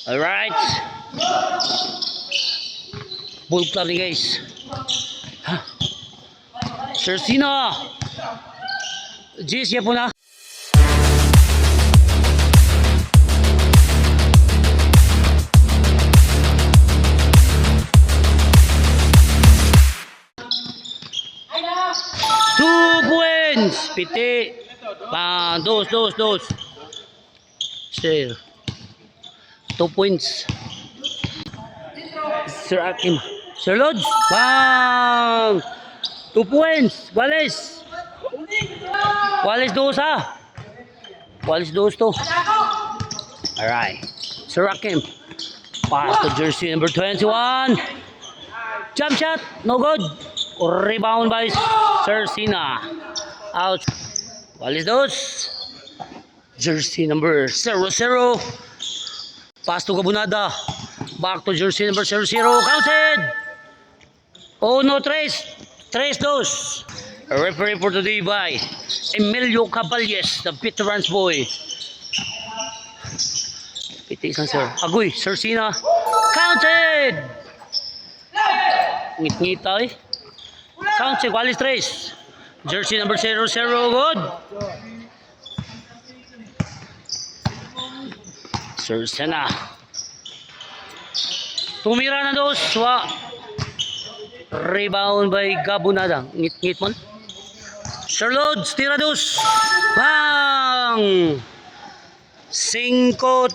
Alright. Bull club ni guys. Sir Sina. Jis ya po na. Two points. Piti. Dos. Sir. 2 points. Sir Akim. Sir Lods. Bang. 2 points. Wallace. Wallace dos ha. Wallace dos to. Alright. Sir Akim. Pass to jersey number 21. Jump shot. No good. Rebound by Sir Sina. Out. Wallace dos. Jersey number 00. Pass to Gabunada. Back to jersey number 00. Counted. Oh no, tres. Tres dos. A referee for today by Emilio Caballes, the veterans boy. Pitisan sir. Agoy, Sir Sina. Counted. Ngit-ngita eh. Counted. Walis tres. Jersey number 00. Good. Sir Sina. Tumira na dos. Rebound by Gabunada. Ngit-ngit man. Sir Lods. Tira dos. Bang! 5-2.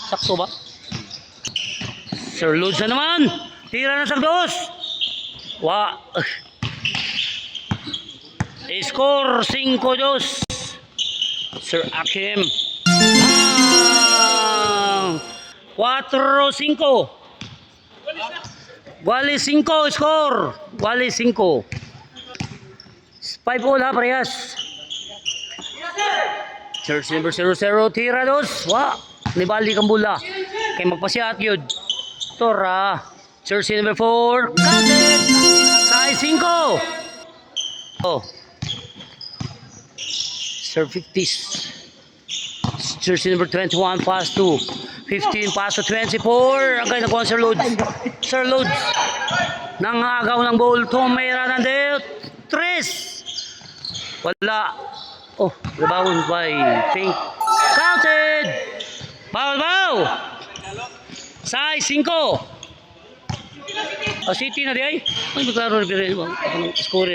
Sakto ba? Sir Lods na naman. Tira na sa dos. Score 5-2. Sir Akim. 4-5. Wali 5 score. Wali 5. 5 all ha, parehas. Jersey number 00. Tira dos. Nibali kang bula. Kaya magpasiat yun. Tora. Jersey number 4. Counted. Size 5. Oh. Sir 50s. Jersey number 21. Pass to 15. Pass to 24. Ang kaya nakuha Sir Lods. Sir Lods. Nangagaw ng ball. Tumira ng deal. 3. Wala. Oh, rebound by Pink. Counted. Bow. Size 5. City na di ay. Ay, magkaro rin. Score.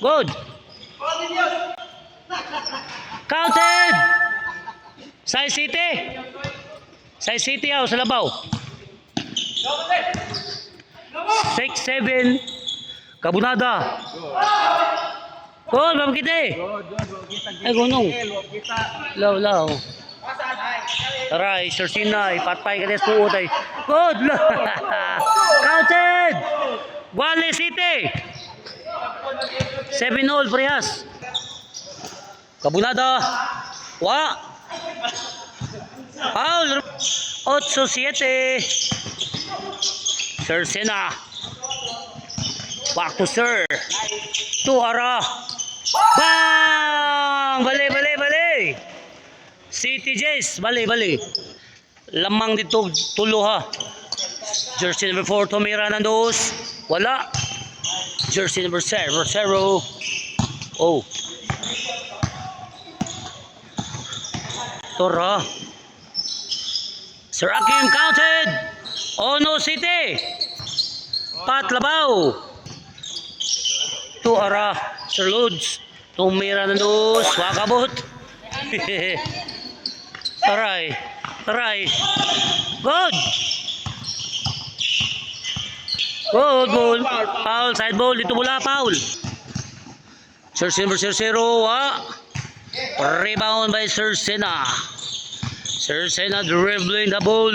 Good. Counted. Size City. Size City sa labaw. 6-7. Gabunada. Good, mamkite. Ay, gunong. Law. Taray, Sir Sina. Patpay ka des po utay. Good. Counted. Wale City. 7-all, parehas. Gabunada. Foul. 8-7. Sir Sina. Back to Sir. Tuhara. Bang! Bali. City Jays. Bali. Lamang dito. Tulo ha. Jersey number 4. Tumira ng dos. Wala. Jersey number 0. Oh. Tora. Sir Akim counted. Oh no, City. Patlabaw. Tuara. Sir Lods. Tumira ng dos. Wakabot. Taray. Good. Good ball. Foul. Side ball. Dito mula. Foul. Sir number 0. Rebound by Sir Sina. Sir Sina dribbling the ball.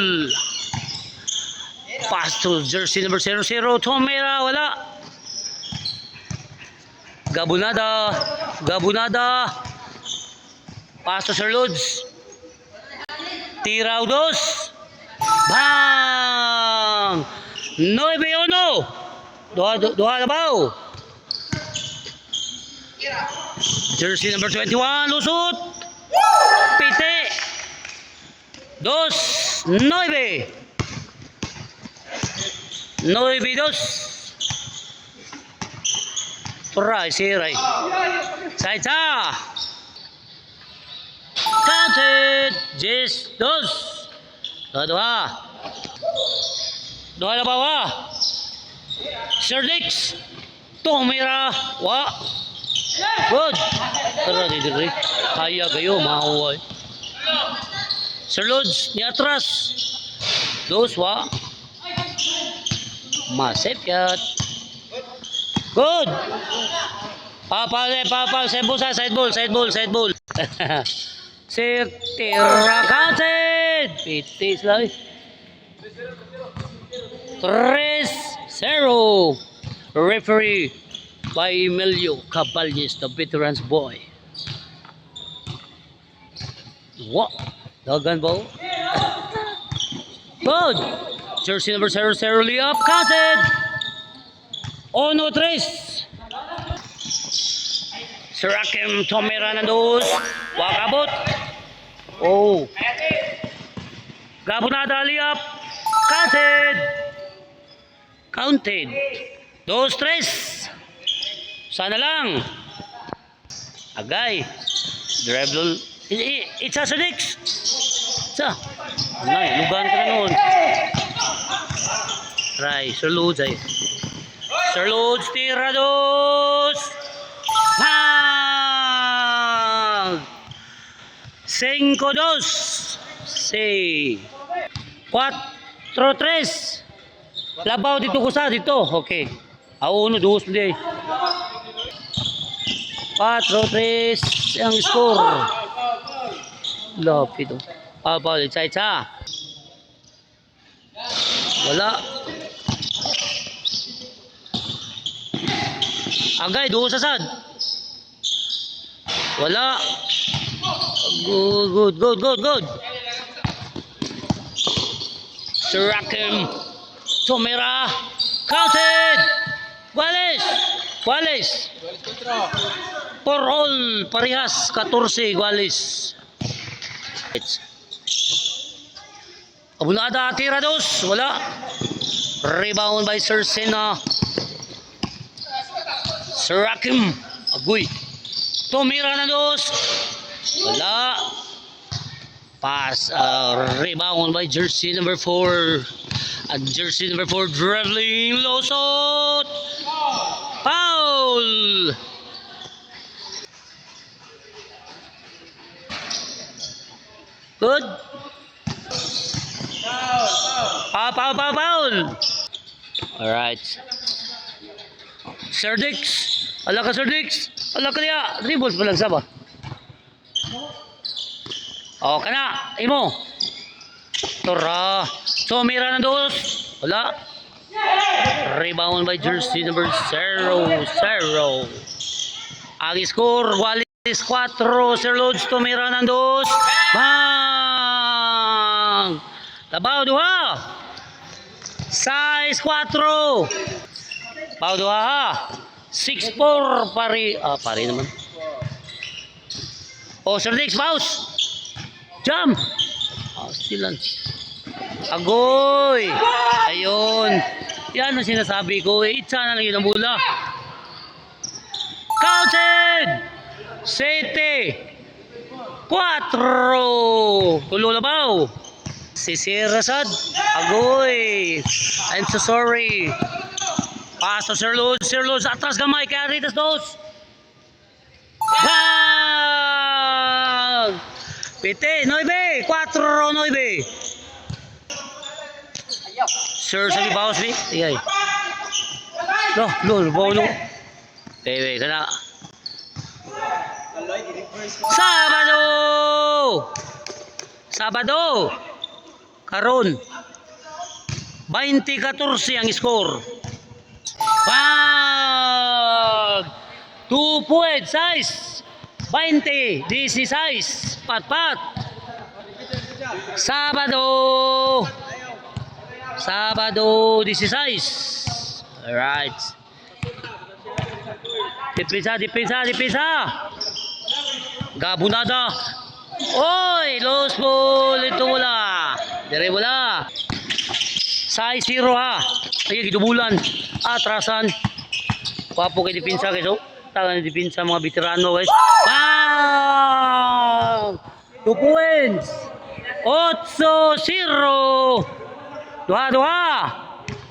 Pass to jersey number 00. Tumira. Wala. Gabunada. Pass to Sir Lods. Tira dos. Bang! 9-1. Doha na bao. Jersey number 21. Lusot. Pite. dos, nueve. 9-2. Try, siray. Saita. Counted. Yes, dos. Dua. Dua na bawa. Sir Dix. Tumira. Wa. Good. Tara dito. Kaya kayo, mahuway. Sir Lods, ni atras. Dos, wa. Masipyat. Good. Papal, side ball. Tira counted. Pitis lang. 3-0. Referee by Emilio Caballes, the veterans boy. What? Dagan ball. Good. Jersey number 00 up. Counted. 1-3. Sir Akim Tomira na dos. Wakabot. Oh. Gabon na dali up. Counted. 2-3. Sana lang. Agay. Dribble. It's a Sodix. Isa. Nay, lugan ka na noon. Try. Sir Lods ay. Sir Lods, tira dos. Pag! 5-2. Si. 4-3. Labaw dito ko sa dito. Okay. Auno, dos play. 4-3 ang score. Lapit oh. Bawal, isa. Wala. Agay, doon sa sad. Wala. Good. Sir Akim Tomira. Counted. Guales. For all, parehas, 14, Guales. Abunada, tira dos. Wala. Rebound by Sir Sena. Sir Akim. Agoy. Tumira na dos. Wala. Pass. Rebound by jersey number 4. At jersey number 4 dribbling. Losot. Foul. Good. Foul. Alright. Sir Dix. Ala ka Sir Dix. Ala ka niya. Dribbles pa lang saba. O, kana. Imo. Tora. Tumira na dos. Wala. Rebound by jersey number 0. Ang score. Walis 4. Sir Lods. Tumira na dos. Bang! Labaw duha. Size 4. Labaw duha ha. 6-4 pari. Pari naman. Oh, Sir Dix, mouse. Jump. Stilan. Agoy. Ayun. Yan ang sinasabi ko. Itsa na lang yun ang bola. Counted. 7. 4. Tulo na ba? Si Sir Rasad. Agoy. I'm so sorry. Paso Sir Lods. Atas gamay. Kaya ritas dos. Bang! Pite. 9. 4-9. Sir, sabi bawas ni. Iyay. Lo. Bawalo. Tewe. Kana. Sabado. Karon. 20-14 ang score. Pag 2 point size 20 16 pat Sabado 16. Alright. Depensa. Gabunada. Oy, los ball ito wala. Dire bola. Size 0 ha. Ay gidubulan. Atrasan. Papo kay depensa guys oh. Tangan ni depensa mga veterano guys. Bang! 2 points. 8-0. Duha.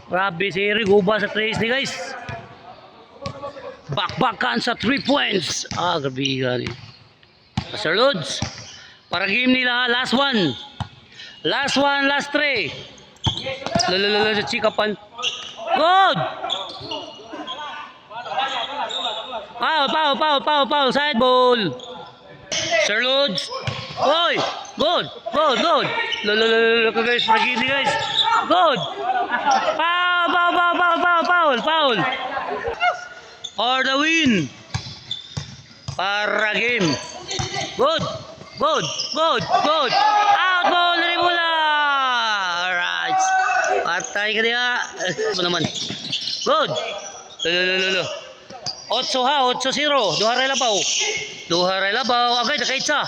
Grabe si Eric guba sa trace ni guys. Bakbakan sa 3 points. Grabe gani. Sir Lods. Para game nila last one. Last 3. Lala sa chikapan. Good. Foul. Side ball. Sir Lods. Oy. Good. Lala guys. Para game ni guys. Good. Foul. For the win. Para game. Good. Out ball dari bola. Alright. Patay ka diha. Ano naman? Good. Lolo. 8-0. Duha ray labaw. Agay nakaitsa.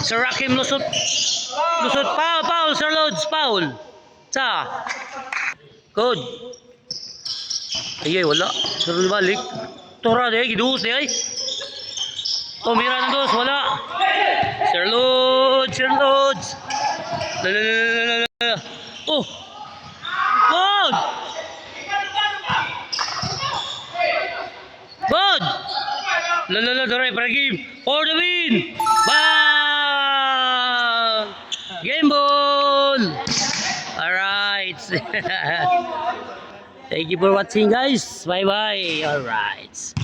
Sir Rakim lusot. Foul. Sir Lods. Foul. Sa. Good. Ay, wala. Sir balik. Tora de giduhos de ay. Mira ng dos, wala. Sir Lods. Lala. Oh. Good. Lala, doray para game. For the win. Bang! Game ball. Alright. Thank you for watching guys. Bye. Alright.